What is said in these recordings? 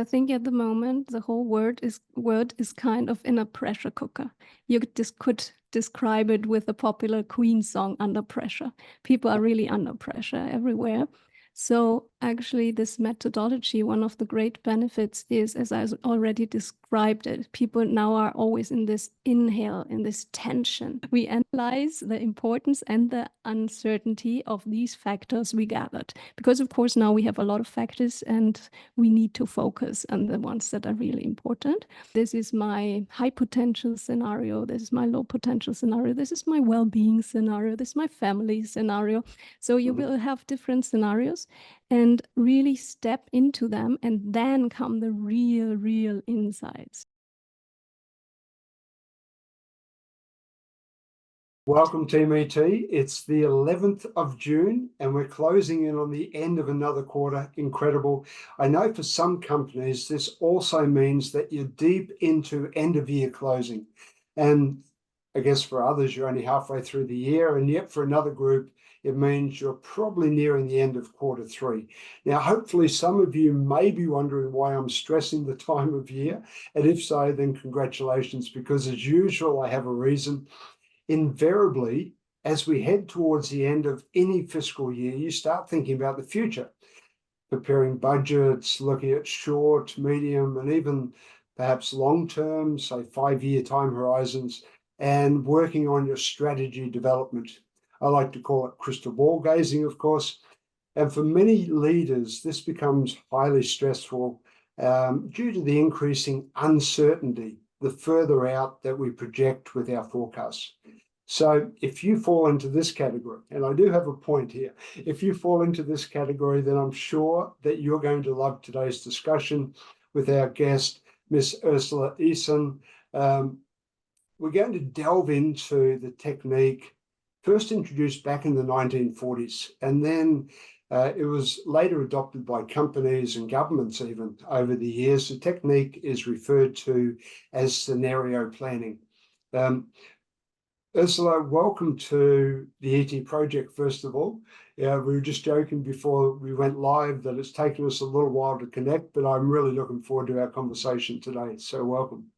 I think at the moment the whole world is kind of in a pressure cooker. You could describe it with the popular Queen song, Under Pressure. People are really under pressure everywhere. So actually this methodology, one of the great benefits is, as I already described it, people now are always in this inhale, in this tension. We analyze the importance and the uncertainty of these factors we gathered. Because of course now we have a lot of factors and we need to focus on the ones that are really important. This is my high potential scenario. This is my low potential scenario. This is my well-being scenario. This is my family scenario. So you will have different scenarios and really step into them, and then come the real insights. Welcome, Team ET. It's the 11th of June and we're closing in on the end of another quarter. Incredible. I know for some companies, this also means that you're deep into end of year closing. And I guess for others, you're only halfway through the year. And yet for another group, it means you're probably nearing the end of quarter three. Now, hopefully some of you may be wondering why I'm stressing the time of year. And if so, then congratulations, because as usual, I have a reason. Invariably, as we head towards the end of any fiscal year, you start thinking about the future, preparing budgets, looking at short, medium, and even perhaps long-term, say 5-year time horizons, and working on your strategy development. I like to call it crystal ball gazing, of course. And for many leaders, this becomes highly stressful due to the increasing uncertainty the further out that we project with our forecasts. So if you fall into this category, and I do have a point here, if you fall into this category, then I'm sure that you're going to love today's discussion with our guest, Miss Ursula Eysin. We're going to delve into the technique first introduced back in the 1940s, and then it was later adopted by companies and governments even over the years. The technique is referred to as scenario planning. Ursula, welcome to the ET project, first of all. We were just joking before we went live that it's taken us a little while to connect, but I'm really looking forward to our conversation today. So welcome.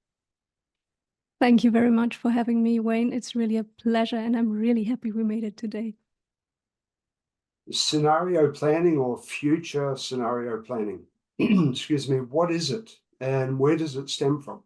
Thank you very much for having me, Wayne. It's really a pleasure, and I'm really happy we made it today. Scenario planning, or future scenario planning, excuse me, what is it and where does it stem from?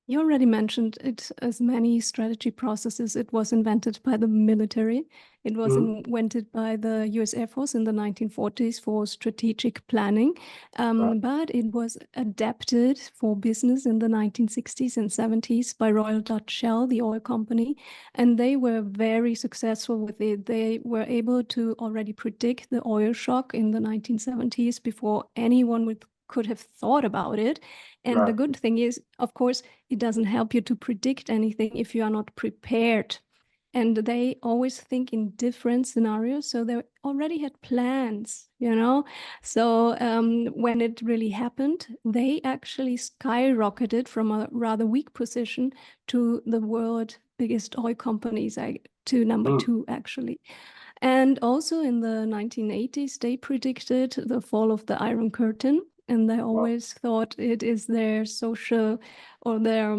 You already mentioned it. As many strategy processes, it was invented by the military. It was invented by the US Air Force in the 1940s for strategic planning, but it was adapted for business in the 1960s and 70s by Royal Dutch Shell, the oil company, and they were very successful with it. They were able to already predict the oil shock in the 1970s before anyone could have thought about it. And the good thing is, of course, it doesn't help you to predict anything if you are not prepared. And they always think in different scenarios. So they already had plans, you know. So when it really happened, they actually skyrocketed from a rather weak position to the world biggest oil companies, to number 2, actually. And also in the 1980s, they predicted the fall of the Iron Curtain. And they always thought it is their social or their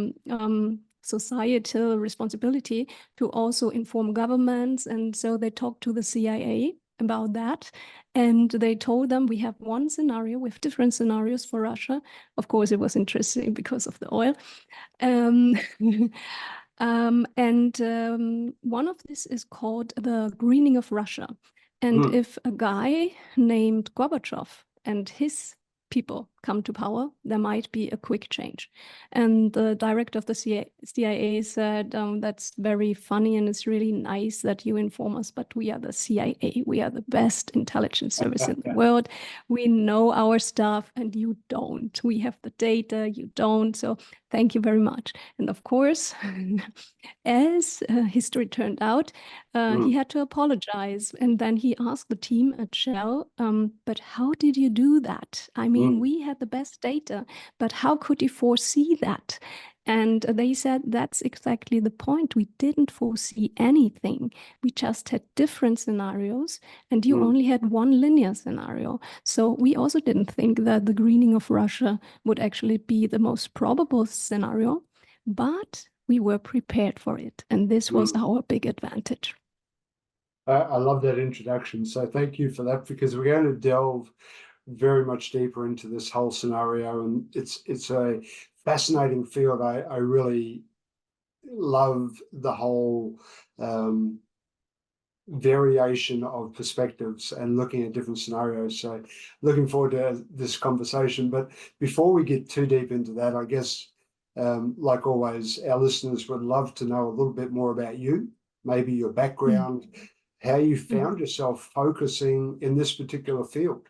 societal responsibility to also inform governments. And so they talked to the CIA about that. And they told them, we have one scenario, we have different scenarios for Russia. Of course, it was interesting because of the oil. One of this is called the greening of Russia. And if a guy named Gorbachev and his people come to power, there might be a quick change. And the director of the CIA said, that's very funny and it's really nice that you inform us, but we are the CIA. We are the best intelligence service in the world. We know our stuff and you don't. We have the data, you don't. So thank you very much. And of course, as history turned out, he had to apologize. And then he asked the team at Shell, but how did you do that? I mean, we had the best data, but how could you foresee that? And they said that's exactly the point. We didn't foresee anything. We just had different scenarios, and you only had one linear scenario. So we also didn't think that the greening of Russia would actually be the most probable scenario, but we were prepared for it. And this was our big advantage. I love that introduction. So thank you for that, because we're going to delve very much deeper into this whole scenario, and it's a fascinating field. I really love the whole variation of perspectives and looking at different scenarios. So looking forward to this conversation. But before we get too deep into that, I guess, like always, our listeners would love to know a little bit more about you, maybe your background, how you found yourself focusing in this particular field.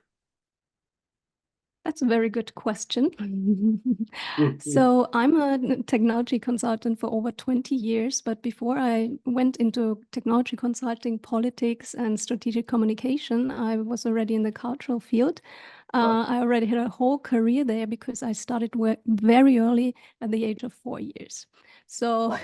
That's a very good question. So I'm a technology consultant for over 20 years, but before I went into technology consulting, politics, and strategic communication, I was already in the cultural field. I already had a whole career there because I started work very early at the age of 4 years. So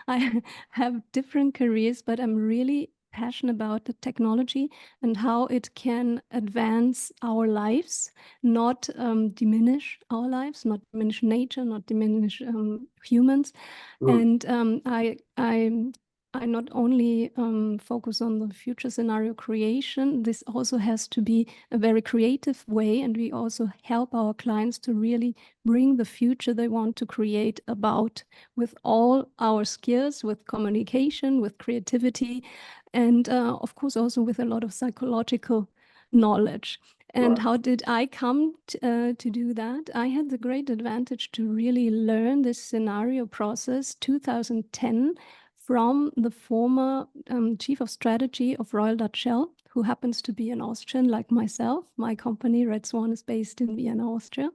I have different careers, but I'm really passionate about the technology and how it can advance our lives, not diminish our lives, not diminish nature, not diminish humans. And I not only focus on the future scenario creation, this also has to be a very creative way, and we also help our clients to really bring the future they want to create about with all our skills, with communication, with creativity, and of course also with a lot of psychological knowledge. And how did I come to do that? I had the great advantage to really learn this scenario process 2010 from the former chief of strategy of Royal Dutch Shell, who happens to be an Austrian like myself. My company, Red Swan, is based in Vienna, Austria.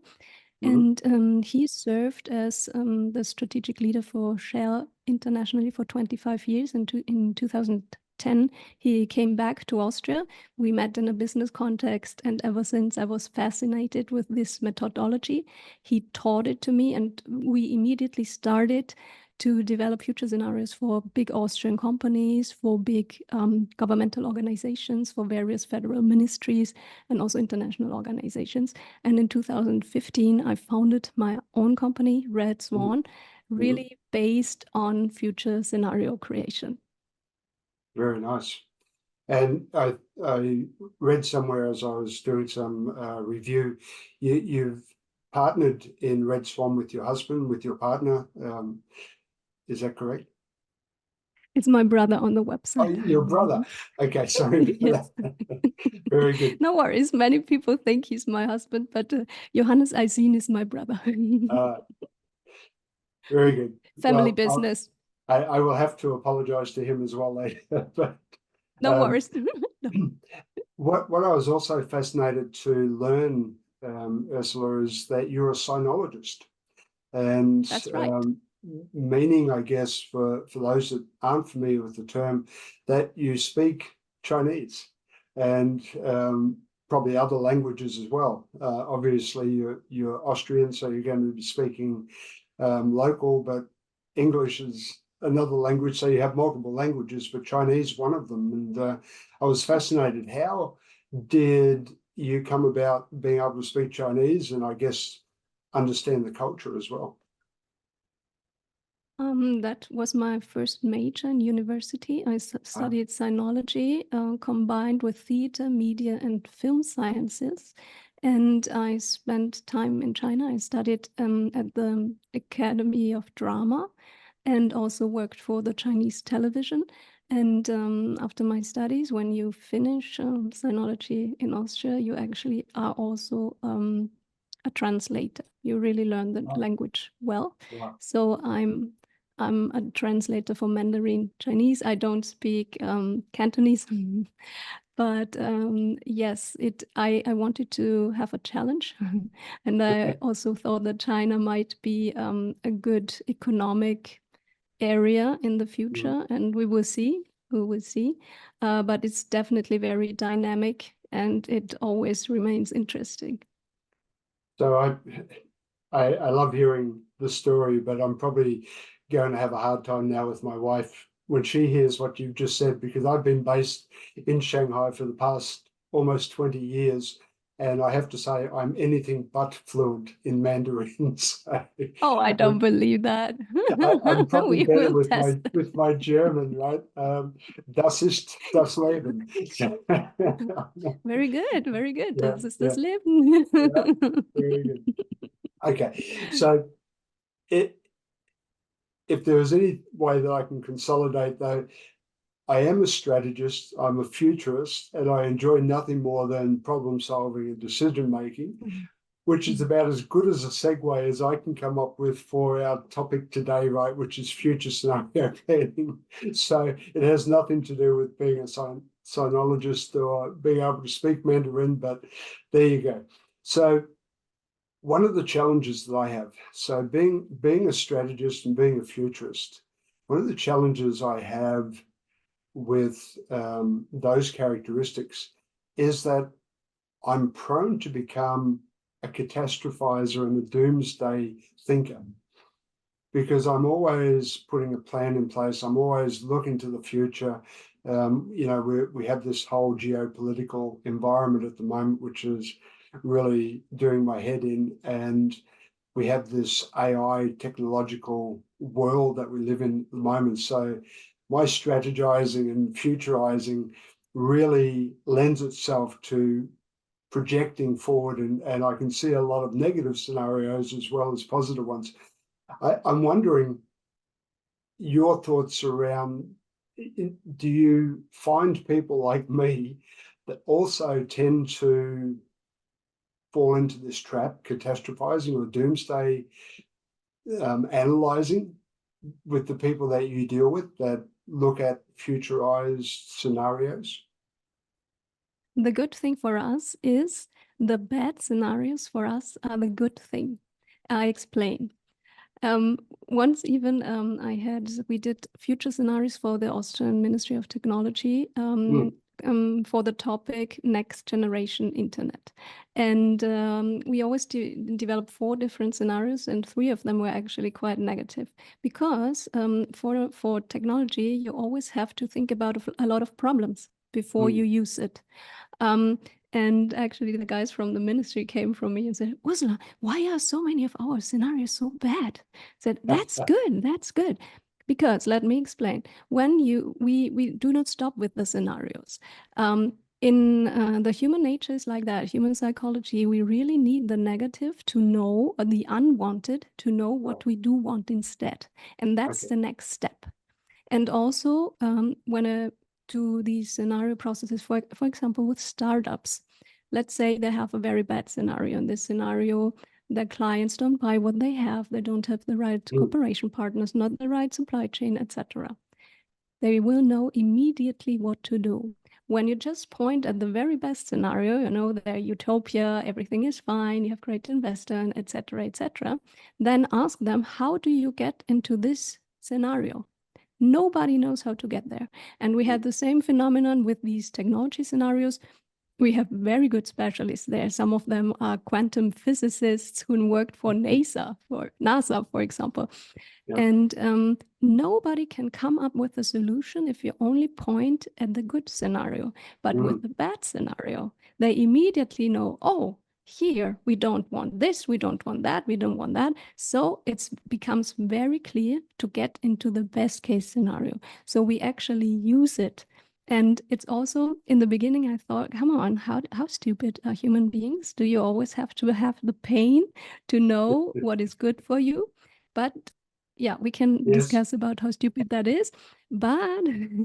And he served as the strategic leader for Shell internationally for 25 years. And in 2010, he came back to Austria. We met in a business context, and ever since I was fascinated with this methodology. He taught it to me, and we immediately started to develop future scenarios for big Austrian companies, for big governmental organizations, for various federal ministries, and also international organizations. And in 2015, I founded my own company, Red Swan, really based on future scenario creation. Very nice. And I read somewhere as I was doing some review, you've partnered in Red Swan with your husband, with your partner. Is that correct? It's my brother on the website. Oh, your brother. Okay, sorry for Yes. that. Very good. No worries. Many people think he's my husband, but Johannes Eysin is my brother. Very good. Family business. I will have to apologize to him as well later. But no worries. What I was also fascinated to learn, Ursula, is that you're a sinologist. And that's right. Meaning, I guess, for those that aren't familiar with the term, that you speak Chinese and probably other languages as well. Obviously, you're Austrian, so you're going to be speaking local, but English is another language, so you have multiple languages, but Chinese one of them. And I was fascinated. How did you come about being able to speak Chinese and I guess understand the culture as well? That was my first major in university. I studied sinology combined with theater, media, and film sciences. And I spent time in China. I studied at the Academy of Drama and also worked for the Chinese television. And after my studies, when you finish sinology in Austria, you actually are also a translator. You really learn the language well. So I'm a translator for Mandarin Chinese. I don't speak Cantonese, but yes, I wanted to have a challenge. And I also thought that China might be a good economic area in the future, and we will see. But it's definitely very dynamic, and it always remains interesting. So I love hearing the story, but I'm probably going to have a hard time now with my wife when she hears what you've just said, because I've been based in Shanghai for the past almost 20 years. And I have to say, I'm anything but fluent in Mandarin. So Oh, I don't believe that. I'm probably We better will test. with my German, right? Das ist das Leben. Very good, very good. Yeah, Das ist yeah, das Leben. yeah. Very good. Okay, so it, if there was any way that I can consolidate, though, I am a strategist, I'm a futurist, and I enjoy nothing more than problem solving and decision making, which is about as good as a segue as I can come up with for our topic today, right, which is future scenario planning. So it has nothing to do with being a sinologist or being able to speak Mandarin, but there you go. So one of the challenges that I have, so being a strategist and being a futurist, one of the challenges I have with those characteristics is that I'm prone to become a catastrophizer and a doomsday thinker, because I'm always putting a plan in place. I'm always looking to the future. We have this whole geopolitical environment at the moment, which is really doing my head in. And we have this AI technological world that we live in at the moment. So my strategizing and futurizing really lends itself to projecting forward, and I can see a lot of negative scenarios as well as positive ones. I'm wondering your thoughts around, do you find people like me that also tend to fall into this trap, catastrophizing or doomsday analyzing with the people that you deal with that look at futurized scenarios? The good thing for us is the bad scenarios for us are the good thing. I explain. Once even we did future scenarios for the Austrian Ministry of Technology for the topic next generation internet. And we always developed 4 different scenarios, and 3 of them were actually quite negative, because for technology, you always have to think about a lot of problems before you use it. And actually, the guys from the ministry came from me and said, Ursula, why are so many of our scenarios so bad? I said, that's good, that's good. Because let me explain. When we do not stop with the scenarios. In the human nature is like that, human psychology, we really need the negative to know, or the unwanted to know what we do want instead. And that's the next step. And also, when do these scenario processes, for example, with startups. Let's say they have a very bad scenario. In this scenario, the clients don't buy what they have. They don't have the right cooperation partners, not the right supply chain, etc. They will know immediately what to do. When you just point at the very best scenario, their utopia, everything is fine, you have great investor, etc., etc., then ask them, how do you get into this scenario? Nobody knows how to get there. And we had the same phenomenon with these technology scenarios. We have very good specialists there. Some of them are quantum physicists who worked for NASA, for example. Yeah. And nobody can come up with a solution if you only point at the good scenario. But with the bad scenario, they immediately know, oh, here we don't want this, we don't want that, we don't want that. So it becomes very clear to get into the best case scenario. So we actually use it. And it's also, in the beginning, I thought, come on, how stupid are human beings? Do you always have to have the pain to know what is good for you? But yeah, we can discuss about how stupid that is, but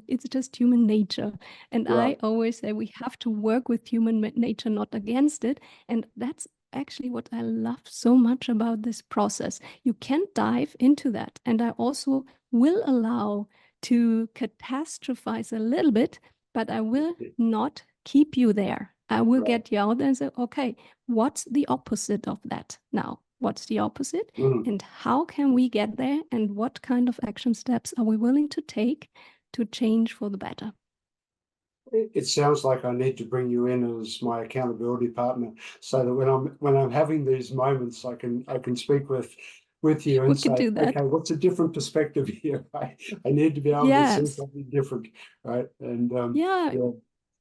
it's just human nature. And I always say we have to work with human nature, not against it. And that's actually what I love so much about this process. You can dive into that. And I also will allow to catastrophize a little bit, but I will not keep you there. I will get you out and say, okay, what's the opposite of that now? What's the opposite? And how can we get there? And what kind of action steps are we willing to take to change for the better? It sounds like I need to bring you in as my accountability partner, so that when I'm having these moments, I can speak with you We and could say, do that. okay, what's a different perspective here? I need to be able to see Yes. something different, right? And Yeah, yeah,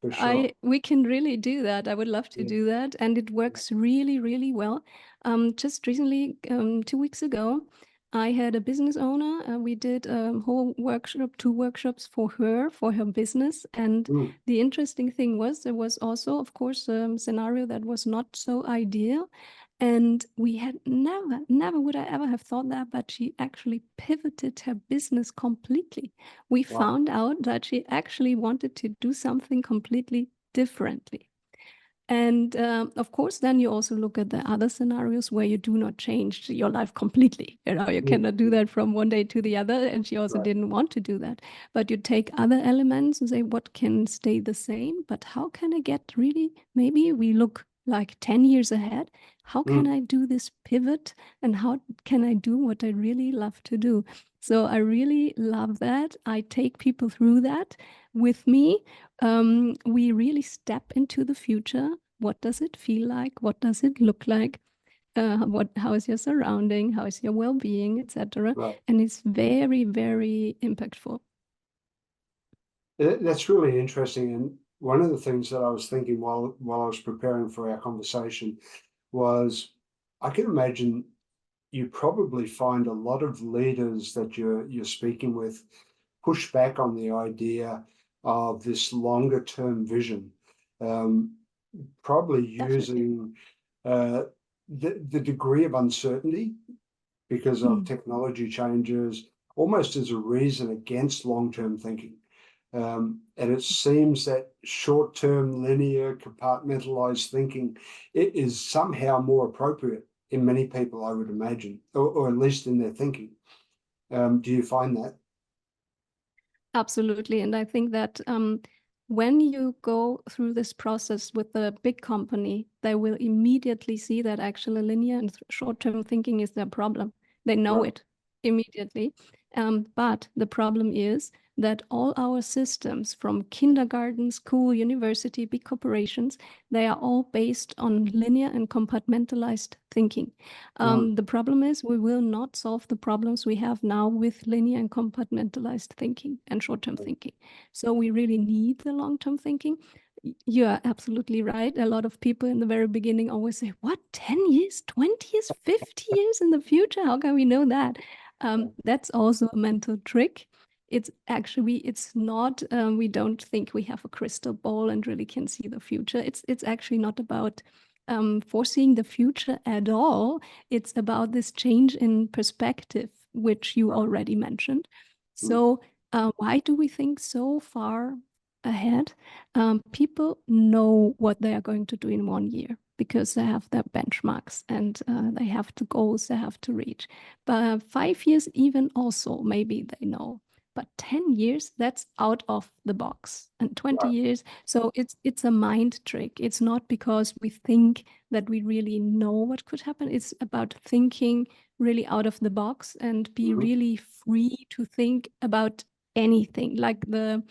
for sure. we can really do that. I would love to Yeah. do that, and it works really, really well. Just recently, 2 weeks ago, I had a business owner. We did a whole workshop, 2 workshops for her business. And Mm, the interesting thing was there was also, of course, a scenario that was not so ideal. And we had never would I ever have thought that, but she actually pivoted her business completely. We wow. found out that she actually wanted to do something completely differently. And of course, then you also look at the other scenarios where you do not change your life completely. You Mm, cannot do mm, that from one day to the other. And she also right. didn't want to do that. But you take other elements and say, what can stay the same? But how can I get really, maybe we look like 10 years ahead. How can Mm, I do this pivot? And how can I do what I really love to do? So I really love that. I take people through that with me. We really step into the future. What does it feel like? What does it look like? How is your surrounding? How is your well-being, etc.? right. And it's very, very impactful. That's really interesting. And one of the things that I was thinking while I was preparing for our conversation was, I can imagine you probably find a lot of leaders that you're speaking with push back on the idea of this longer term vision, um, probably Definitely. using uh, the degree of uncertainty because of Mm. technology changes almost as a reason against long term thinking. And it seems that short-term, linear, compartmentalized thinking, it is somehow more appropriate in many people, I would imagine, or at least in their thinking. Do you find that? Absolutely. And I think that when you go through this process with a big company, they will immediately see that actually linear and short-term thinking is their problem. They know Right. it immediately. But the problem is that all our systems from kindergarten, school, university, big corporations, they are all based on linear and compartmentalized thinking. Mm, The problem is we will not solve the problems we have now with linear and compartmentalized thinking and short-term thinking. So we really need the long-term thinking. You are absolutely right. A lot of people in the very beginning always say, what, 10 years, 20 years, 50 years in the future? How can we know that? That's also a mental trick. It's not, we don't think we have a crystal ball and really can see the future. It's actually not about foreseeing the future at all. It's about this change in perspective, which you right. already mentioned. Mm, So, why do we think so far ahead? People know what they are going to do in 1 year because they have their benchmarks and they have the goals they have to reach. But 5 years, even also, maybe they know. But 10 years, that's out of the box. And 20 right. years, so it's a mind trick. It's not because we think that we really know what could happen. It's about thinking really out of the box and be Mhm. really free to think about anything. Like the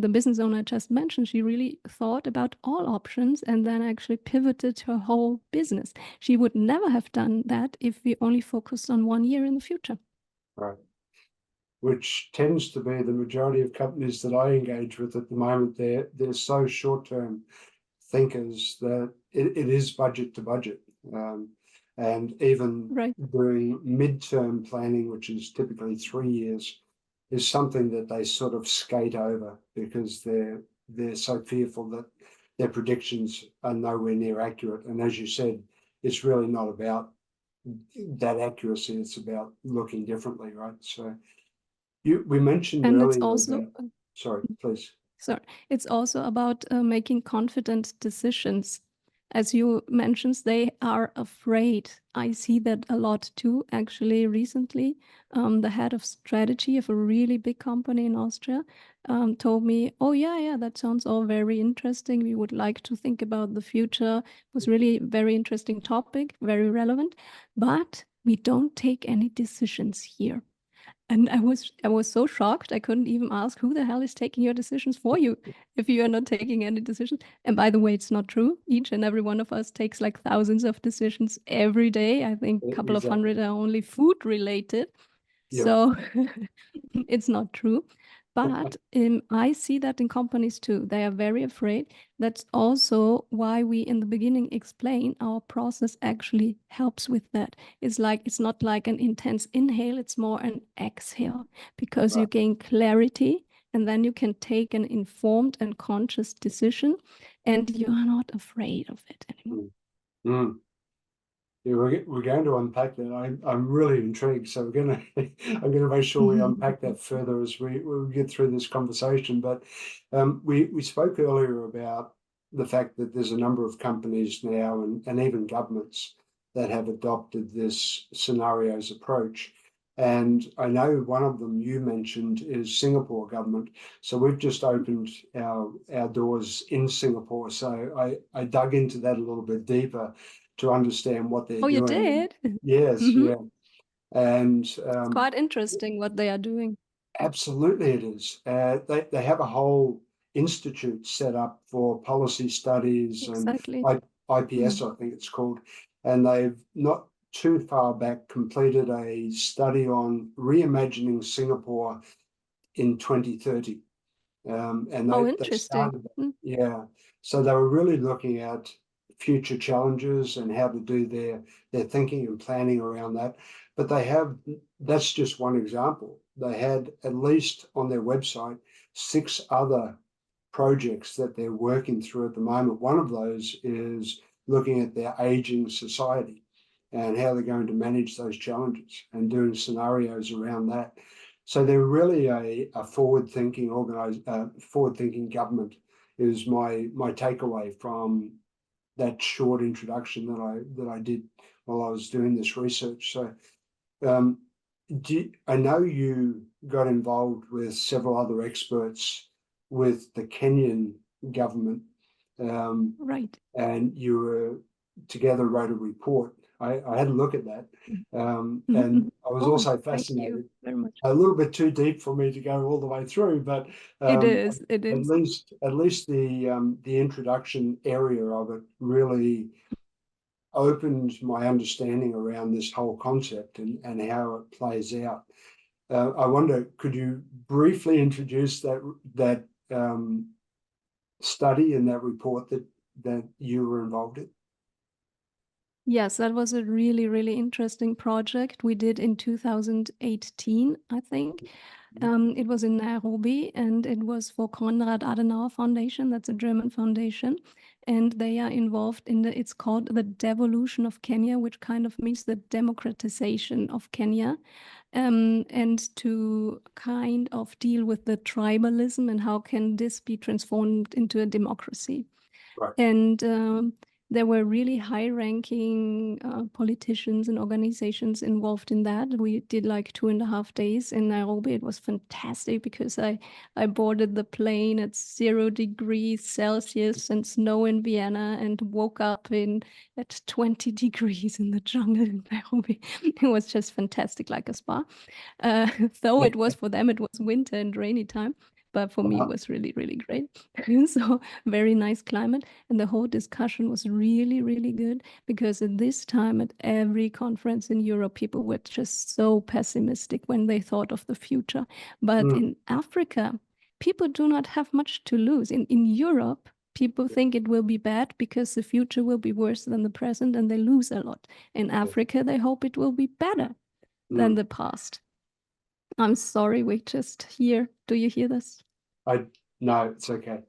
business owner I just mentioned, she really thought about all options and then actually pivoted her whole business. She would never have done that if we only focused on 1 year in the future. Right. Which tends to be the majority of companies that I engage with at the moment. They're so short-term thinkers that it is budget to budget. And even Right. doing midterm planning, which is typically 3 years, is something that they sort of skate over because they're so fearful that their predictions are nowhere near accurate. And as you said, it's really not about that accuracy, it's about looking differently, right? So we mentioned And it's earlier also, about, sorry, please. sorry, it's also about making confident decisions. As you mentioned, they are afraid. I see that a lot too. Actually, recently, the head of strategy of a really big company in Austria told me, "Oh yeah, that sounds all very interesting. We would like to think about the future." It was really very interesting topic, very relevant, but we don't take any decisions here. And I was so shocked. I couldn't even ask who the hell is taking your decisions for you if you are not taking any decisions. And by the way, it's not true. Each and every one of us takes like thousands of decisions every day. I think a couple of Exactly. hundred are only food related. Yeah. So it's not true. But I see that in companies too. They are very afraid. That's also why we in the beginning explain our process actually helps with that. It's not like an intense inhale, it's more an exhale because you Right. gain clarity and then you can take an informed and conscious decision and you are not afraid of it anymore. Mm. Yeah, we're going to unpack that. I'm really intrigued. So we're going to I'm going to make sure we unpack that further as we get through this conversation. But we spoke earlier about the fact that there's a number of companies now and even governments that have adopted this scenarios approach. And I know one of them you mentioned is Singapore government. So we've just opened our doors in Singapore. So I dug into that a little bit deeper to understand what they're Oh, you doing. did? Yes, Mhm. yeah. And It's quite interesting what they are doing. absolutely it is. They have a whole institute set up for policy studies and Exactly. IPS, I think it's called. And they've not too far back completed a study on reimagining Singapore in 2030. And Oh, they interesting. started that. Mm. Yeah. So they were really looking at future challenges and how to do their thinking and planning around that. But that's just one example. They had at least on their website 6 other projects that they're working through at the moment. One of those is looking at their aging society and how they're going to manage those challenges and doing scenarios around that. So they're really a forward-thinking forward-thinking government is my takeaway from that short introduction that I did while I was doing this research. So um, I know you got involved with several other experts with the Kenyan government, Right. and you were together wrote a report. I had a look at that, and I was Oh, also thank you fascinated. very much. A little bit too deep for me to go all the way through, but It um, is. It at is. least the introduction area of it really opened my understanding around this whole concept and how it plays out. I wonder, could you briefly introduce that study and that report that you were involved in? Yes, that was a really, really interesting project we did in 2018, I think. It was in Nairobi and it was for Konrad Adenauer Foundation. That's a German foundation. And they are involved in it's called the devolution of Kenya, which kind of means the democratization of Kenya. And to kind of deal with the tribalism and how can this be transformed into a democracy. Right. And there were really high-ranking politicians and organizations involved in that. We did like 2.5 days in Nairobi. It was fantastic because I boarded the plane at 0 degrees Celsius and snow in Vienna and woke up at 20 degrees in the jungle in Nairobi. It was just fantastic, like a spa. Though it was for them, it was winter and rainy time. But for me, it was really, really great. So very nice climate. And the whole discussion was really, really good because at this time, at every conference in Europe, people were just so pessimistic when they thought of the future. But in Africa, people do not have much to lose. In Europe, people think it will be bad because the future will be worse than the present and they lose a lot. In Africa, they hope it will be better than the past. I'm sorry, we just hear. Do you hear this? No, it's okay.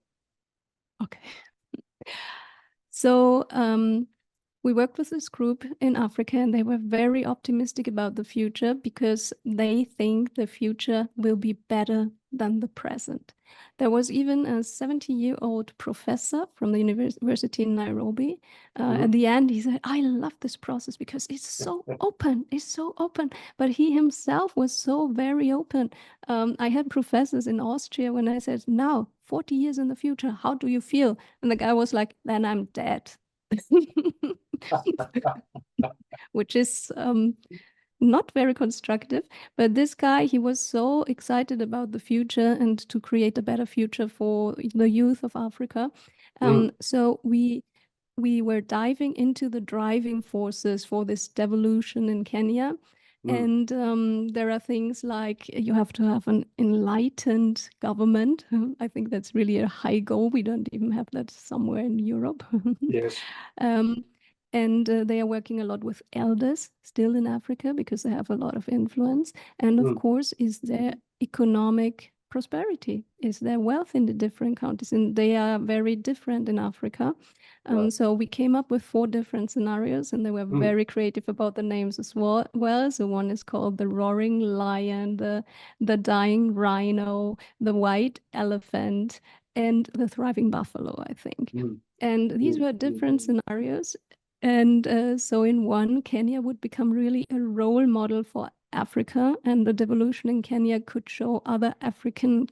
Okay. So we worked with this group in Africa and they were very optimistic about the future because they think the future will be better than the present. There was even a 70-year-old professor from the university in Nairobi. At the end, he said, I love this process because it's so open. It's so open. But he himself was so very open. I had professors in Austria when I said, now, 40 years in the future, how do you feel? And the guy was like, then I'm dead. Which is not very constructive. But this guy, he was so excited about the future and to create a better future for the youth of Africa. So we were diving into the driving forces for this devolution in Kenya. And there are things like you have to have an enlightened government. I think that's really a high goal. We don't even have that somewhere in Europe. Yes. And they are working a lot with elders still in Africa because they have a lot of influence. And of course, is there economic prosperity? Is there wealth in the different countries? And they are very different in Africa. So we came up with 4 different scenarios, and they were very creative about the names as well. So one is called the roaring lion, the dying rhino, the white elephant, and the thriving buffalo, I think. And these were different scenarios. And so in one, Kenya would become really a role model for Africa, and the devolution in Kenya could show other African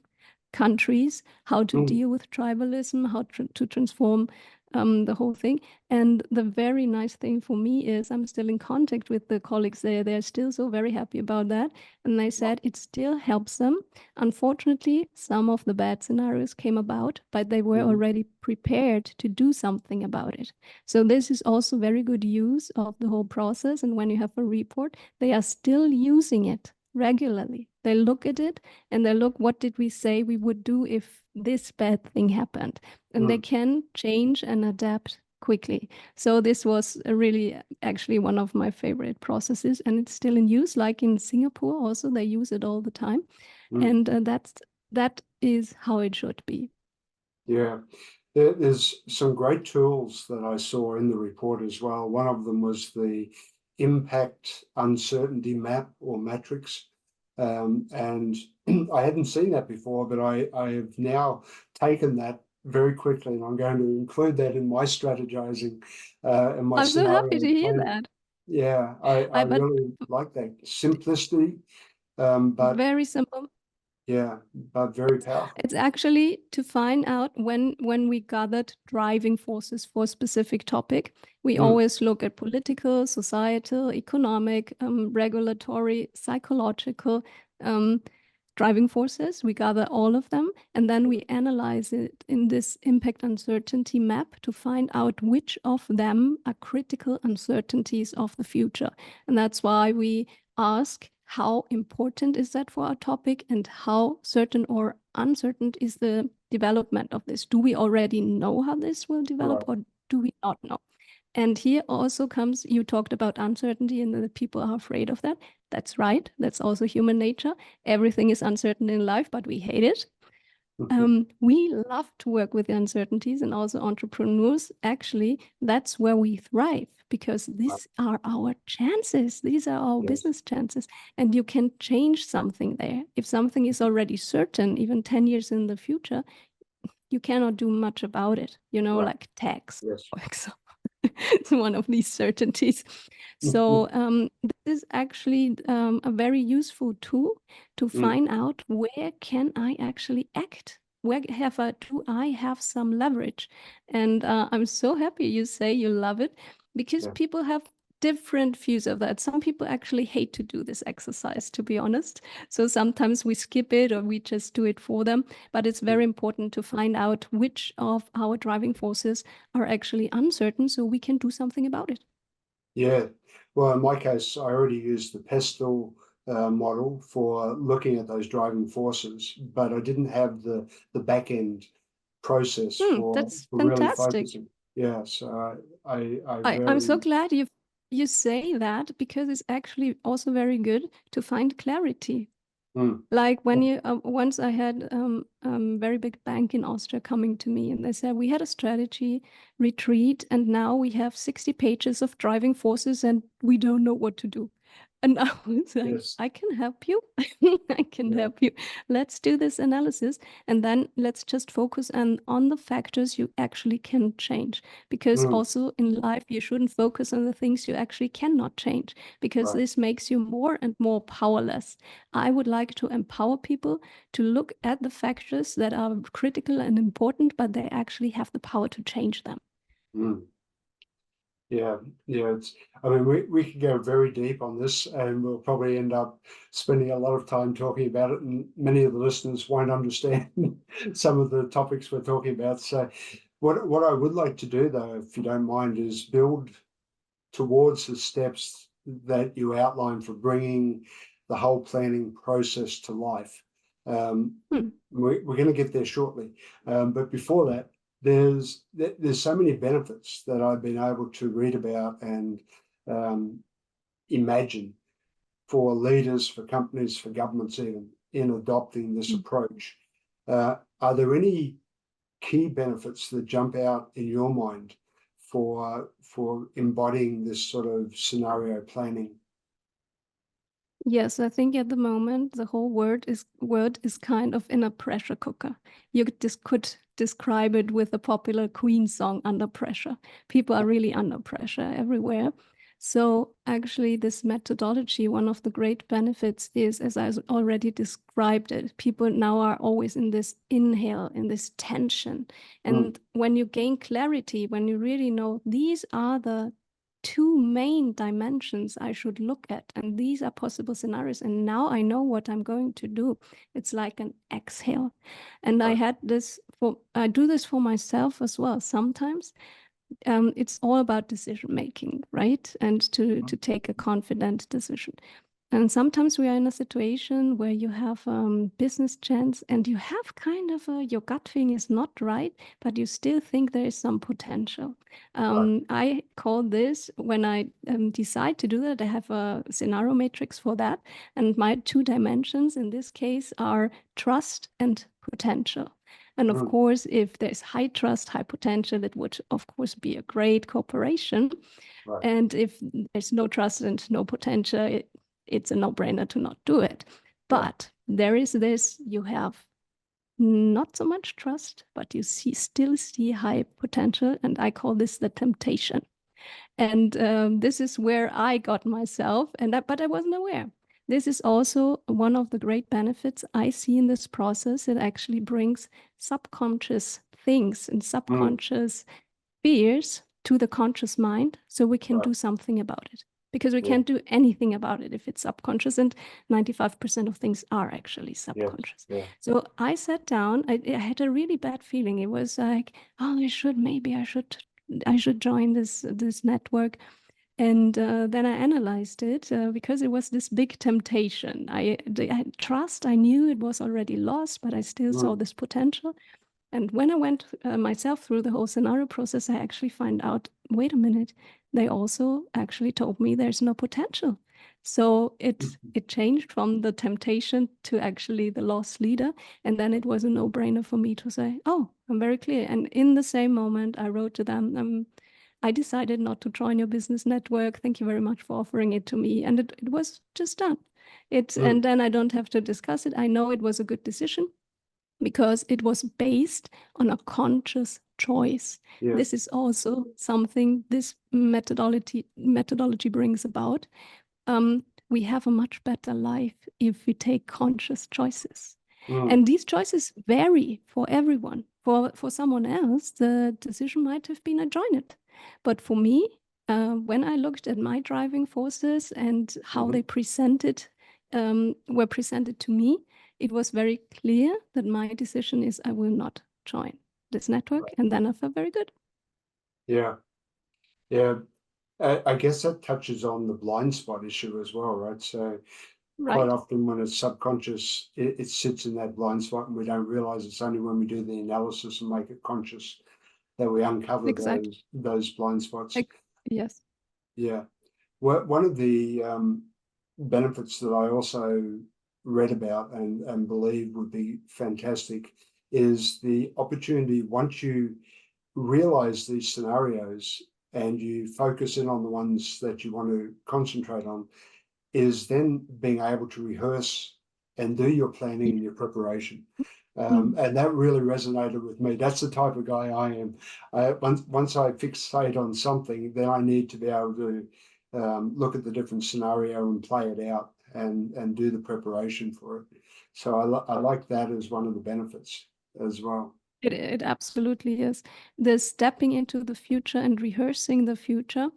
countries how to deal with tribalism, how to transform the whole thing. And the very nice thing for me is I'm still in contact with the colleagues there. They're still so very happy about that. And they said it still helps them. Unfortunately, some of the bad scenarios came about, but they were already prepared to do something about it. So this is also very good use of the whole process. And when you have a report, they are still using it regularly. They look at it and they look, what did we say we would do if this bad thing happened? And they can change and adapt quickly. So this was really actually one of my favorite processes, and it's still in use. Like in Singapore also, they use it all the time. And that is how it should be. Yeah. There's some great tools that I saw in the report as well. One of them was the impact uncertainty map or matrix. And I hadn't seen that before, but I have now taken that very quickly, and I'm going to include that in my strategizing and my I'm so happy scenario to hear planning. that. Yeah, I really like that simplicity, but very simple. yeah, but very powerful. It's actually to find out when we gathered driving forces for a specific topic, we always look at political, societal, economic, regulatory, psychological driving forces. We gather all of them, and then we analyze it in this impact uncertainty map to find out which of them are critical uncertainties of the future. And that's why we ask, how important is that for our topic, and how certain or uncertain is the development of this? Do we already know how this will develop, or do we not know? And here also comes, you talked about uncertainty and that people are afraid of that. That's right. That's also human nature. Everything is uncertain in life, but we hate it. We love to work with the uncertainties, and also entrepreneurs, actually, that's where we thrive, because these are our chances. These are our business chances, and you can change something there. If something is already certain, even 10 years in the future, you cannot do much about it, like tax, for example. It's one of these certainties. So this is actually a very useful tool to find out, where can I actually act? Where do I have some leverage? And I'm so happy you say you love it, because people have different views of that. Some people actually hate to do this exercise, to be honest. So sometimes we skip it, or we just do it for them. But it's very important to find out which of our driving forces are actually uncertain, so we can do something about it. Yeah. Well, in my case, I already used the pestle model for looking at those driving forces, but I didn't have the back end process for That's really fantastic. focusing. Yeah, so I'm so glad you say that, because it's actually also very good to find clarity. Like when you once I had very big bank in Austria coming to me, and they said, we had a strategy retreat, and now we have 60 pages of driving forces, and we don't know what to do. And I was like, I can help you. I can help you. Let's do this analysis, and then let's just focus on the factors you actually can change. Because also in life, you shouldn't focus on the things you actually cannot change, because this makes you more and more powerless. I would like to empower people to look at the factors that are critical and important, but they actually have the power to change them. Yeah, yeah. I mean, we could go very deep on this, and we'll probably end up spending a lot of time talking about it, and many of the listeners won't understand some of the topics we're talking about. So, what I would like to do, though, if you don't mind, is build towards the steps that you outline for bringing the whole planning process to life. Hmm. We're going to get there shortly, but before that, there's so many benefits that I've been able to read about and um, imagine for leaders, for companies, for governments, even in adopting this approach. Are there any key benefits that jump out in your mind for embodying this sort of scenario planning? Yes, I think at the moment the whole word is kind of in a pressure cooker. You could describe it with a popular Queen song, Under Pressure. People are really under pressure everywhere. So actually this methodology, one of the great benefits is, as I already described it, people now are always in this inhale, in this tension. And when you gain clarity, when you really know these are the two main dimensions I should look at, and these are possible scenarios, and now I know what I'm going to do. It's like an exhale. And I do this for myself as well. Sometimes it's all about decision making, right? And to take a confident decision. And sometimes we are in a situation where you have business chance and you have kind of your gut feeling is not right, but you still think there is some potential. I call this, when I decide to do that, I have a scenario matrix for that. And my two dimensions in this case are trust and potential. And of course, if there's high trust, high potential, it would, of course, be a great cooperation. Right. And if there's no trust and no potential, it's a no-brainer to not do it. But there is this, you have not so much trust, but you still see high potential. And I call this the temptation. And this is where I got myself, but I wasn't aware. This is also one of the great benefits I see in this process. It actually brings subconscious things and subconscious fears to the conscious mind so we can do something about it. Because we can't do anything about it if it's subconscious, and 95% of things are actually subconscious. So I sat down, I had a really bad feeling. It was like, oh, I should join this network. And then I analyzed it because it was this big temptation. I had trust, I knew it was already lost, but I still saw this potential. And when I went myself through the whole scenario process, I actually find out, wait a minute, they also actually told me there's no potential. So it changed from the temptation to actually the loss leader. And then it was a no-brainer for me to say, oh, I'm very clear. And in the same moment, I wrote to them, I decided not to join your business network. Thank you very much for offering it to me. And it was just done. And then I don't have to discuss it. I know it was a good decision, because it was based on a conscious choice. This is also something this methodology brings about. We have a much better life if we take conscious choices. And these choices vary for everyone. For someone else, the decision might have been, I join it. But for me, when I looked at my driving forces and how they were presented to me, it was very clear that my decision is I will not join this network. And then I felt very good. Yeah. I guess that touches on the blind spot issue as well, right? So quite often when it's subconscious, it sits in that blind spot, and we don't realize it's only when we do the analysis and make it conscious that we uncover those blind spots. Yes. Yeah. One of the benefits that I also read about and believe would be fantastic is the opportunity, once you realize these scenarios and you focus in on the ones that you want to concentrate on, is then being able to rehearse and do your planning and your preparation. And that really resonated with me. That's the type of guy I am. Once I fixate on something, then I need to be able to look at the different scenario and play it out and do the preparation for it. So I like that as one of the benefits as well. It absolutely is. The stepping into the future and rehearsing the future,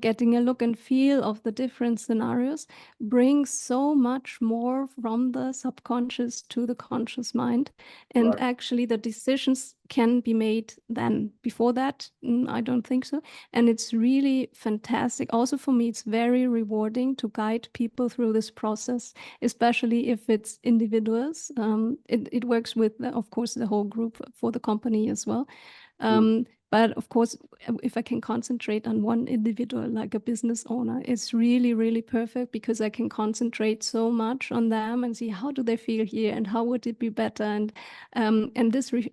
getting a look and feel of the different scenarios brings so much more from the subconscious to the conscious mind. And Right. actually, the decisions can be made then. Before that, I don't think so. And it's really fantastic. Also, for me, it's very rewarding to guide people through this process, especially if it's individuals. It works with, of course, the whole group for the company as well. But of course, if I can concentrate on one individual, like a business owner, it's really, really perfect because I can concentrate so much on them and see how do they feel here and how would it be better. And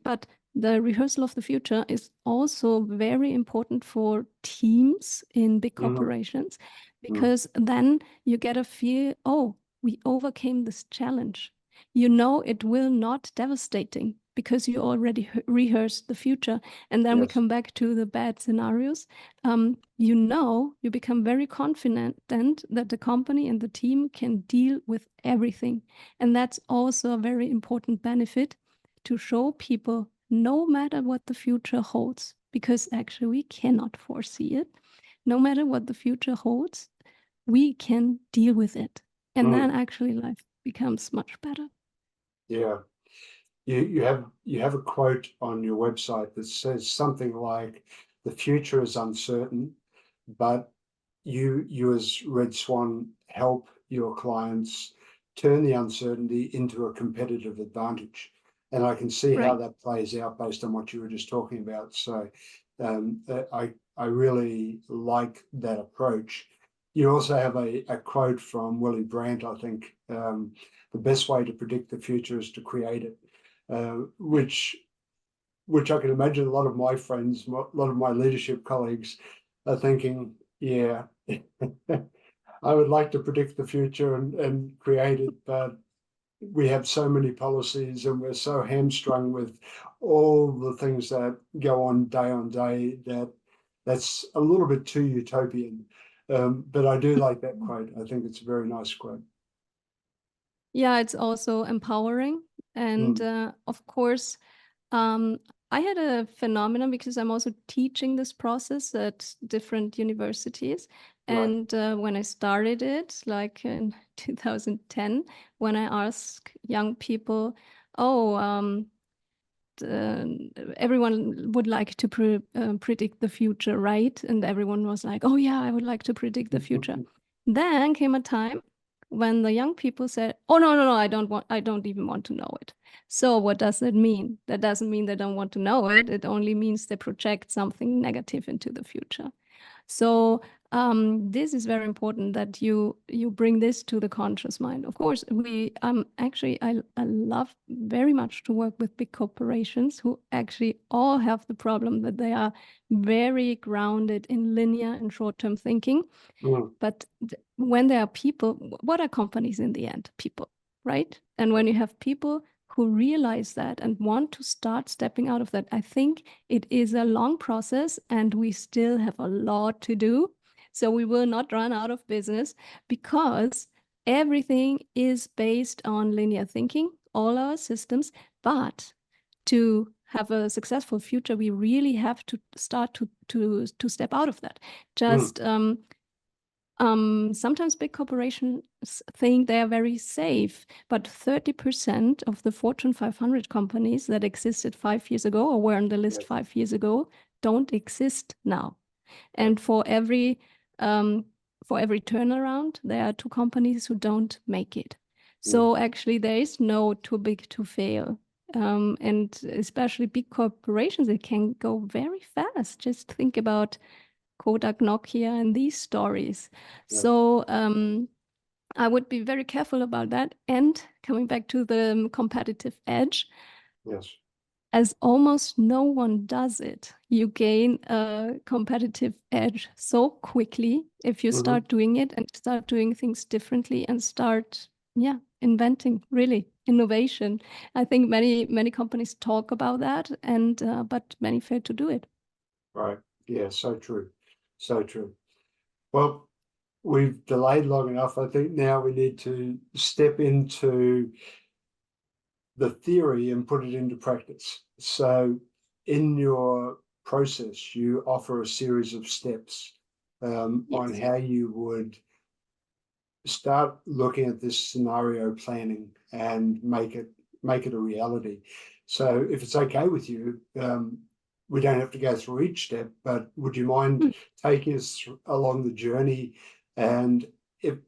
but the rehearsal of the future is also very important for teams in big corporations, because then you get a feel, oh, we overcame this challenge. You know, it will not devastating because you already rehearsed the future. And then we Yes. come back to the bad scenarios. You know, you become very confident that the company and the team can deal with everything. And that's also a very important benefit to show people, no matter what the future holds, because actually we cannot foresee it. No matter what the future holds, we can deal with it. And then actually life becomes much better. Yeah. You have a quote on your website that says something like, the future is uncertain, but you as Red Swan help your clients turn the uncertainty into a competitive advantage. And I can see how Right. that plays out based on what you were just talking about. So I really like that approach. You also have a quote from Willy Brandt, I think, the best way to predict the future is to create it, which I can imagine a lot of my friends, a lot of my leadership colleagues are thinking, yeah, I would like to predict the future and create it, but we have so many policies and we're so hamstrung with all the things that go on day that that's a little bit too utopian. But I do like that quote. I think it's a very nice quote. Yeah, it's also empowering. And of course, I had a phenomenon because I'm also teaching this process at different universities. Right. And when I started it, like in 2010, when I asked young people, oh, everyone would like to predict the future, right? And everyone was like, oh yeah, I would like to predict the future. Then came a time when the young people said, oh no, I don't even want to know it. So what does that mean? That doesn't mean they don't want to know it. It only means they project something negative into the future. So this is very important that you bring this to the conscious mind. Of course, we actually I love very much to work with big corporations who actually all have the problem that they are very grounded in linear and short-term thinking. But when there are people, what are companies in the end? People, right? And when you have people who realize that and want to start stepping out of that, I think it is a long process and we still have a lot to do. So we will not run out of business because everything is based on linear thinking, all our systems. But to have a successful future, we really have to start to step out of that. Just sometimes big corporations think they are very safe, but 30% of the Fortune 500 companies that existed 5 years ago or were on the list 5 years ago don't exist now. And for every turnaround, there are 2 companies who don't make it. So actually, there is no too big to fail. And especially big corporations, it can go very fast. Just think about Kodak, Nokia, and these stories. So I would be very careful about that. And coming back to the competitive edge, as almost no one does it, you gain a competitive edge so quickly if you start doing it and start doing things differently and start, inventing, really innovation. I think many companies talk about that, and but many fail to do it. Right. Yeah, so true. So true. Well, we've delayed long enough. I think now we need to step into the theory and put it into practice. So in your process, you offer a series of steps on how you would start looking at this scenario planning and make it a reality. So if it's okay with you, we don't have to go through each step, but would you mind taking us along the journey? And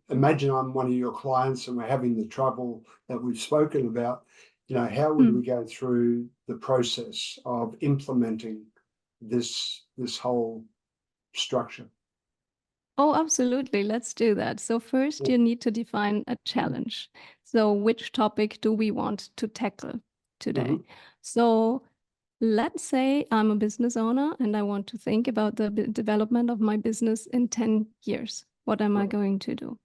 imagine I'm one of your clients and we're having the trouble that we've spoken about, how would we go through the process of implementing this whole structure? Oh, absolutely. Let's do that. So first you need to define a challenge. So which topic do we want to tackle today? So let's say I'm a business owner and I want to think about the development of my business in 10 years. What am I going to do?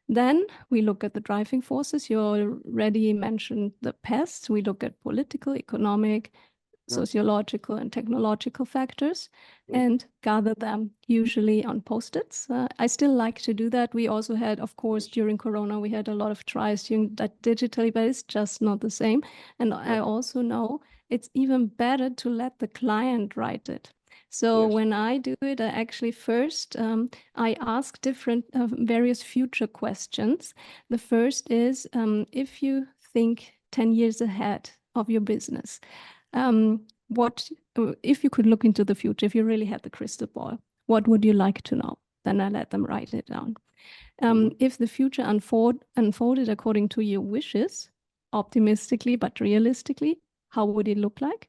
Then we look at the driving forces. You already mentioned the pests. We look at political, economic, sociological and technological factors and gather them usually on Post-its. I still like to do that. We also had, of course, during Corona, we had a lot of tries doing that digitally, but it's just not the same. And I also know it's even better to let the client write it. So when I do it, I actually first, I ask different various future questions. The first is, if you think 10 years ahead of your business, what if you could look into the future, if you really had the crystal ball, what would you like to know? Then I let them write it down. If the future unfolded according to your wishes, optimistically but realistically, how would it look like?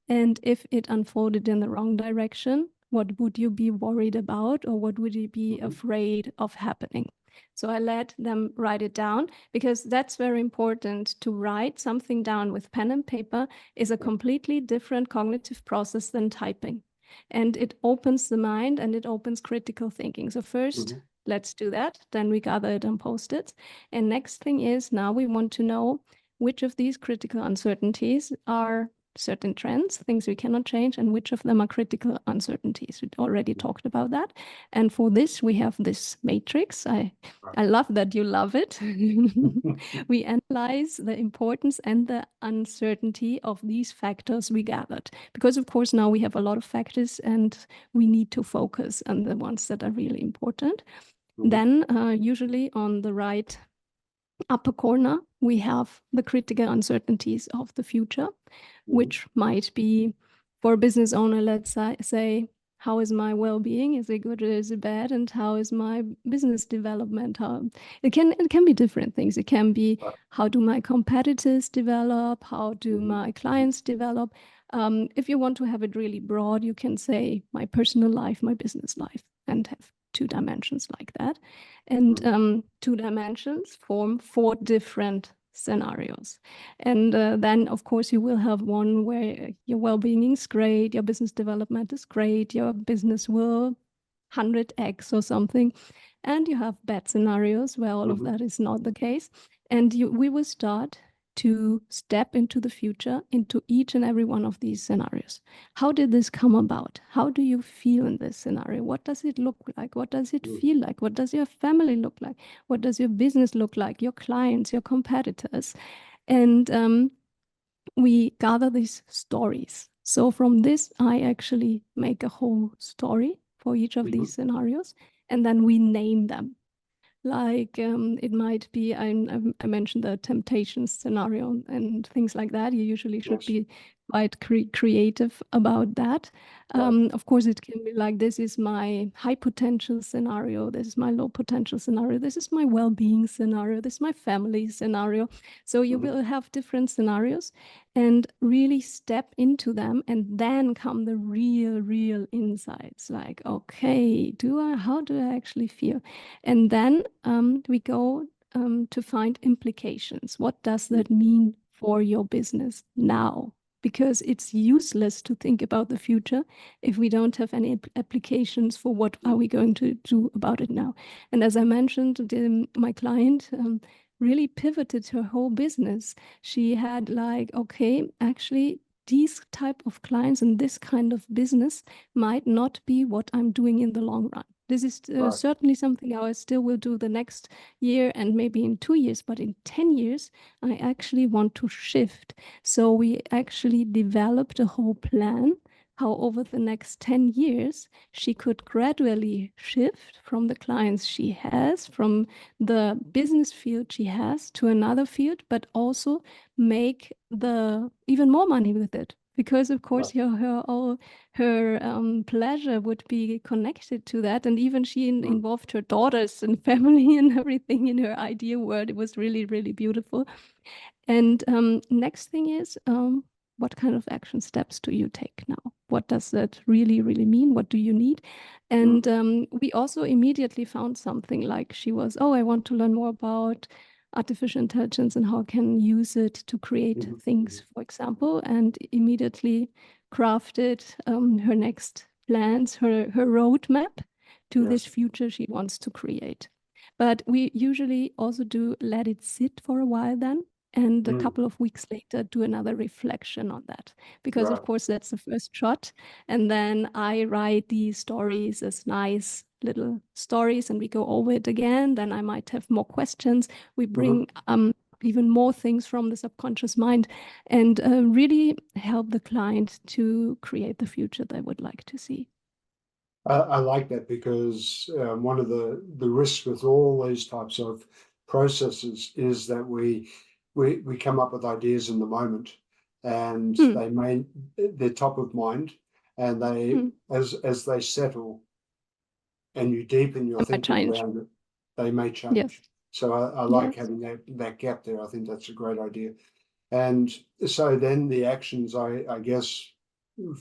And if it unfolded in the wrong direction, what would you be worried about, or what would you be afraid of happening? So I let them write it down, because that's very important. To write something down with pen and paper is a completely different cognitive process than typing. And it opens the mind and it opens critical thinking. So first, let's do that. Then we gather it on Post-its. And next thing is, now we want to know which of these critical uncertainties are certain trends, things we cannot change, and which of them are critical uncertainties. We already talked about that. And for this, we have this matrix. I love that you love it. We analyze the importance and the uncertainty of these factors we gathered. Because, of course, now we have a lot of factors and we need to focus on the ones that are really important. Then, usually on the right upper corner, we have the critical uncertainties of the future, which might be, for a business owner, let's say, how is my well-being? Is it good or is it bad? And how is my business development? It can be different things. It can be, how do my competitors develop? How do my clients develop? If you want to have it really broad, you can say my personal life, my business life, and have 2 dimensions like that. And 2 dimensions form 4 different scenarios. And then, of course, you will have one where your well-being is great, your business development is great, your business will 100x or something. And you have bad scenarios where all of that is not the case. And we will start to step into the future, into each and every one of these scenarios. How did this come about? How do you feel in this scenario? What does it look like? What does it feel like? What does your family look like? What does your business look like? Your clients, your competitors? And we gather these stories. So from this, I actually make a whole story for each of these scenarios, and then we name them. Like it might be, I mentioned the temptation scenario and things like that. You usually should be quite creative about that. Of course, it can be like, this is my high potential scenario. This is my low potential scenario. This is my well-being scenario. This is my family scenario. So you will have different scenarios and really step into them, and then come the real insights. Like, okay, how do I actually feel? And then we go to find implications. What does that mean for your business now? Because it's useless to think about the future if we don't have any applications for what are we going to do about it now. And as I mentioned, my client really pivoted her whole business. She had like, okay, actually, these type of clients and this kind of business might not be what I'm doing in the long run. This is Right. certainly something I still will do the next year and maybe in 2 years, but in 10 years, I actually want to shift. So we actually developed a whole plan how over the next 10 years, she could gradually shift from the clients she has, from the business field she has to another field, but also make the even more money with it. Because of course, her pleasure would be connected to that, and even she involved her daughters and family and everything in her idea world. It was really, really beautiful. And next thing is, what kind of action steps do you take now? What does that really, really mean? What do you need? And we also immediately found something like she was, oh, I want to learn more about artificial intelligence and how I can use it to create things, for example, and immediately crafted her next plans, her roadmap to this future she wants to create. But we usually also do let it sit for a while then, and a couple of weeks later do another reflection on that, because of course that's the first shot, and then I write these stories as nice little stories and we go over it again. Then I might have more questions. We bring even more things from the subconscious mind and really help the client to create the future they would like to see. I like that, because one of the risks with all these types of processes is that we come up with ideas in the moment, and they're top of mind, and they as they settle and you deepen your thinking around it, they may change. Yes. So I like having that gap there. I think that's a great idea. And so then the actions, I guess,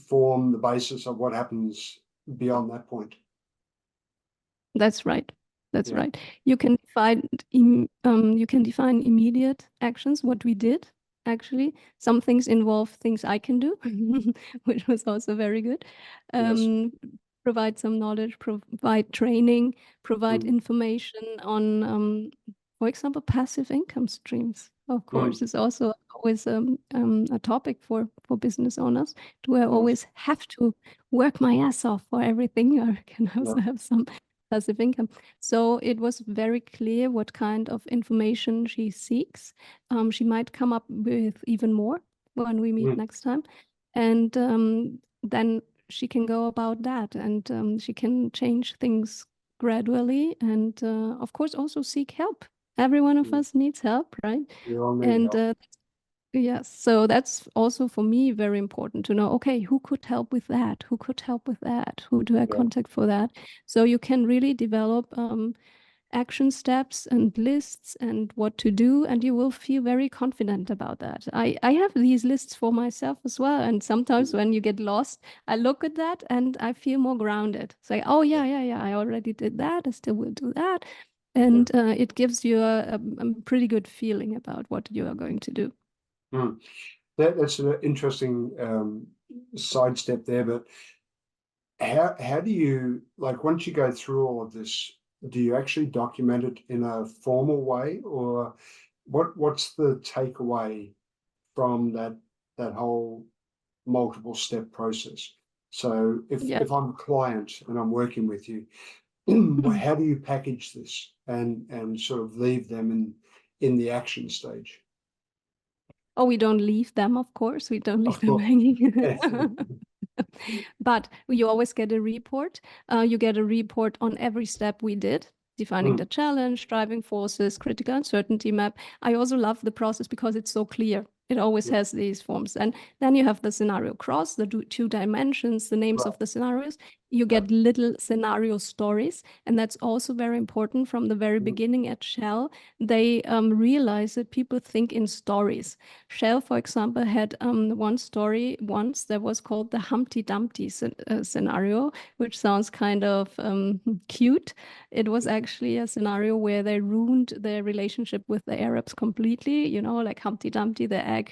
form the basis of what happens beyond that point. That's right. That's right. You can define immediate actions. What we did, actually, some things involve things I can do, which was also very good. Provide some knowledge, provide training, provide information on, for example, passive income streams. Of course, is also always a topic for business owners. Do I always have to work my ass off for everything, or can I also have some passive income? So it was very clear what kind of information she seeks. She might come up with even more when we meet next time, and then she can go about that, and she can change things gradually, and of course also seek help. Every one of us needs help, right? We all need help. Yes, so that's also for me very important to know, okay, who could help with that? Who could help with that? Who do I contact for that? So you can really develop action steps and lists and what to do, and you will feel very confident about that. I have these lists for myself as well, and sometimes when you get lost, I look at that and I feel more grounded. It's like, oh yeah, I already did that, I still will do that. And it gives you a pretty good feeling about what you are going to do. That's an interesting sidestep there, but how do you, like, once you go through all of this, do you actually document it in a formal way, or what's the takeaway from that whole multiple step process? So if I'm a client and I'm working with you, how do you package this and sort of leave them in the action stage? Oh, we don't leave them, of course. We don't leave them hanging. But you always get a report. You get a report on every step we did, defining the challenge, driving forces, critical uncertainty map. I also love the process because it's so clear. It always has these forms. And then you have the scenario cross, the 2 dimensions, the names of the scenarios. You get little scenario stories. And that's also very important from the very beginning at Shell. They realize that people think in stories. Shell, for example, had one story once that was called the Humpty Dumpty scenario, which sounds kind of cute. It was actually a scenario where they ruined their relationship with the Arabs completely, you know, like Humpty Dumpty, the egg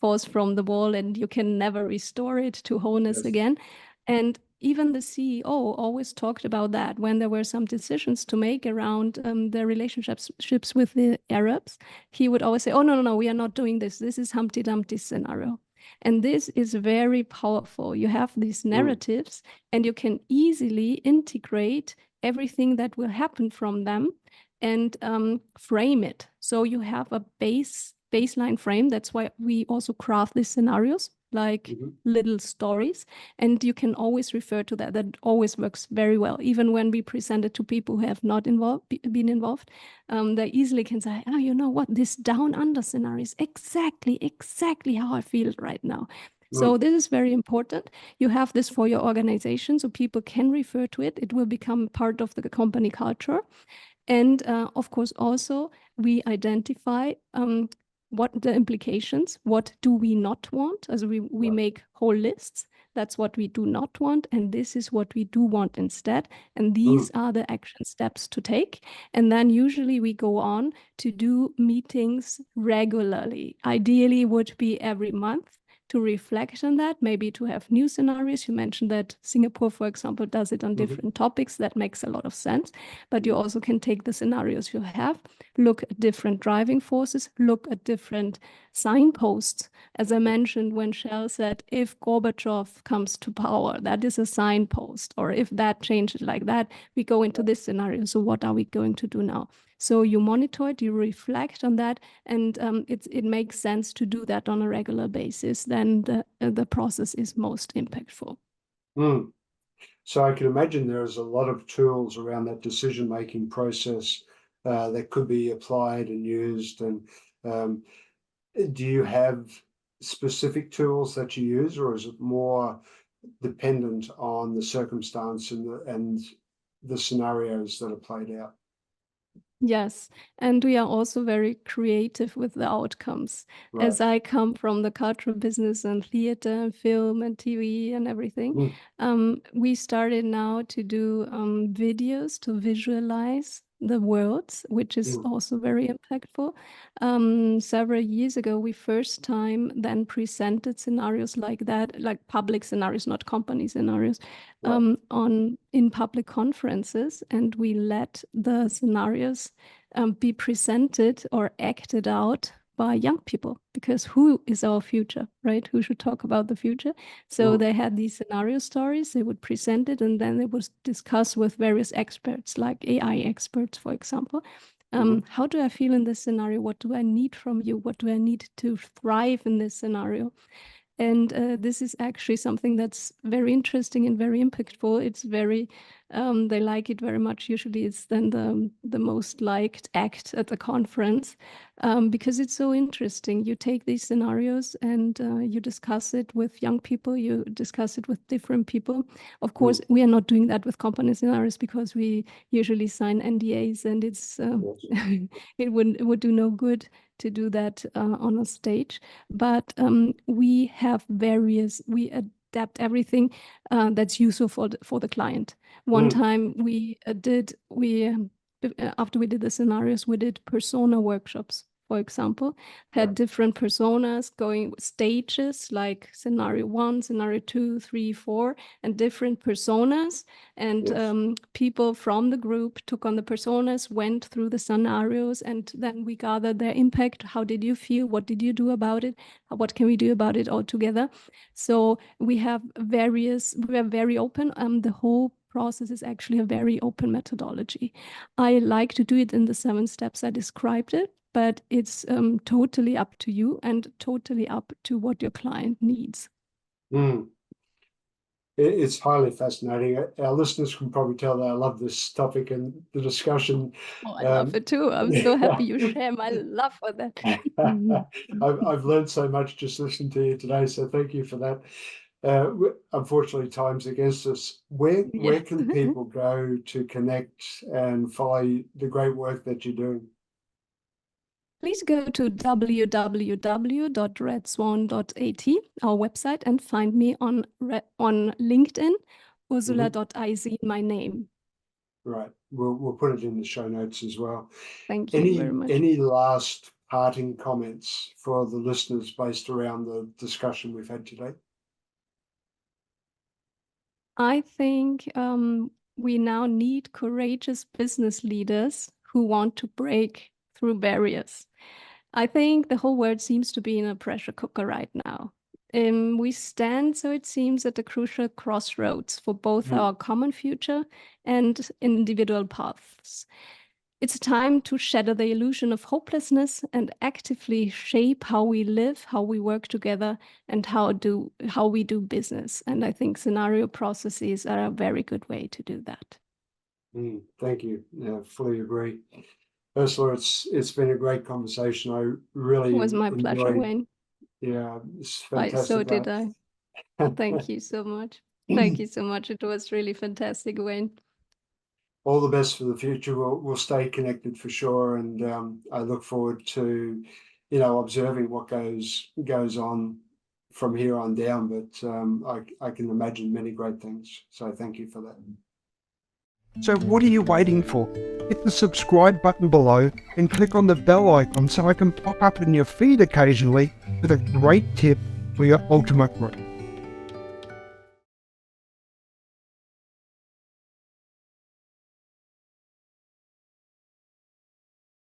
falls from the wall and you can never restore it to wholeness again. And even the CEO always talked about that when there were some decisions to make around their relationships with the Arabs. He would always say, oh, no, we are not doing this. This is Humpty Dumpty's scenario. And this is very powerful. You have these narratives and you can easily integrate everything that will happen from them and frame it. So you have a baseline frame. That's why we also craft these scenarios like little stories, and you can always refer to that. That always works very well. Even when we present it to people who have not been involved, they easily can say, oh, you know what, this down under scenario is exactly how I feel right now. So this is very important. You have this for your organization so people can refer to it. It will become part of the company culture. And of course, also we identify what the implications, what do we not want? As we make whole lists. That's what we do not want. And this is what we do want instead. And these are the action steps to take. And then usually we go on to do meetings regularly. Ideally would be every month, to reflect on that, maybe to have new scenarios. You mentioned that Singapore, for example, does it on different topics. That makes a lot of sense. But you also can take the scenarios you have, look at different driving forces, look at different signposts. As I mentioned, when Shell said, if Gorbachev comes to power, that is a signpost. Or if that changes like that, we go into this scenario. So what are we going to do now? So you monitor it, you reflect on that, and it makes sense to do that on a regular basis. Then the process is most impactful. So I can imagine there's a lot of tools around that decision-making process that could be applied and used. And do you have specific tools that you use, or is it more dependent on the circumstance and the scenarios that are played out? Yes, and we are also very creative with the outcomes. Right. As I come from the cultural business and theater and film and TV and everything, we started now to do videos to visualize the worlds, which is also very impactful. Several years ago, we first time then presented scenarios like that, like public scenarios, not company scenarios, in public conferences, and we let the scenarios be presented or acted out by young people, because who is our future, right? Who should talk about the future? So they had these scenario stories, they would present it, and then they would discuss with various experts, like AI experts, for example. How do I feel in this scenario? What do I need from you? What do I need to thrive in this scenario? And this is actually something that's very interesting and very impactful. It's very, they like it very much. Usually it's then the most liked act at the conference because it's so interesting. You take these scenarios and you discuss it with young people, you discuss it with different people. Of course, we are not doing that with company scenarios because we usually sign NDAs, and it's it would do no good to do that on a stage. But we adapt everything that's useful for the client. One time after we did the scenarios, we did persona workshops, for example, had different personas going stages, like scenario 1, scenario 2, 3, 4, and different personas. And people from the group took on the personas, went through the scenarios, and then we gathered their impact. How did you feel? What did you do about it? What can we do about it all together? So we are very open. The whole process is actually a very open methodology. I like to do it in the 7 steps I described it, but it's totally up to you and totally up to what your client needs. It's highly fascinating. Our listeners can probably tell that I love this topic and the discussion. Oh, I love it too. I'm so happy you share my love for that. I've learned so much just listening to you today, so thank you for that. Unfortunately, time's against us. Where can people go to connect and follow the great work that you're doing? Please go to www.redswan.at, our website, and find me on LinkedIn, Ursula.Eysin, my name. Right. We'll put it in the show notes as well. Thank you very much. Any last parting comments for the listeners based around the discussion we've had today? I think we now need courageous business leaders who want to break through barriers. I think the whole world seems to be in a pressure cooker right now. We stand, so it seems, at a crucial crossroads for both our common future and individual paths. It's time to shatter the illusion of hopelessness and actively shape how we live, how we work together, and how we do business. And I think scenario processes are a very good way to do that. Thank you. Yeah, fully agree. Ursula, it's been a great conversation. I really It was my pleasure, Wayne. Yeah, it's fantastic. So did I. Thank you so much. Thank you so much. It was really fantastic, Wayne. All the best for the future. We'll stay connected for sure, and I look forward to, observing what goes on from here on down. But I can imagine many great things. So thank you for that. So what are you waiting for? Hit the subscribe button below and click on the bell icon so I can pop up in your feed occasionally with a great tip for your ultimate growth.